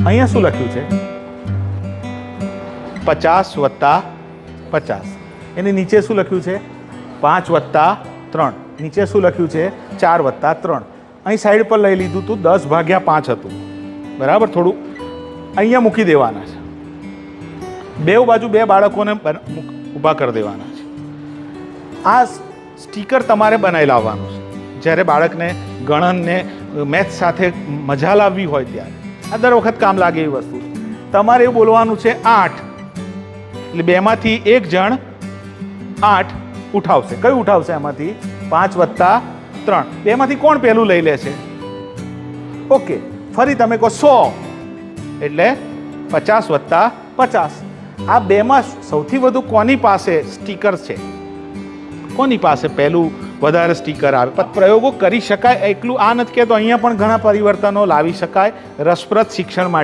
અહીંયા શું લખ્યું છે? 50 વત્તા 50. એની નીચે શું લખ્યું છે? 5 વત્તા 3. નીચે શું લખ્યું છે? 4 વત્તા 3. અહીં સાઈડ પર લઈ લીધું હતું 10/5 હતું, બરાબર. થોડું અહીંયા મૂકી દેવાના છે. બેઉ બાજુ બે બાળકોને ઊભા કરી દેવાના છે. આ સ્ટીકર તમારે બનાવી લાવવાનું છે જ્યારે બાળકને ગણનને મેથ્સ સાથે મજા લાવવી હોય ત્યારે. આ દર વખત કામ લાગે એવી વસ્તુ. તમારે એવું બોલવાનું છે 8, એટલે બેમાંથી એક જણ 8 ઉઠાવશે. કયું ઉઠાવશે? એમાંથી 5 વત્તા 3. બેમાંથી કોણ પહેલું લઈ લેશે? ઓકે, ફરી તમે કહો 100, એટલે 50 વત્તા 50. આ બેમાં સૌથી વધુ કોની પાસે સ્ટીકર છે? કોની પાસે પહેલું વધારે સ્ટીકર આવે? પ્રયોગો કરી શકાય. એકલું આ નથી કહેતો, અહીંયા પણ ઘણા પરિવર્તનો લાવી શકાય રસપ્રદ શિક્ષણ માટે.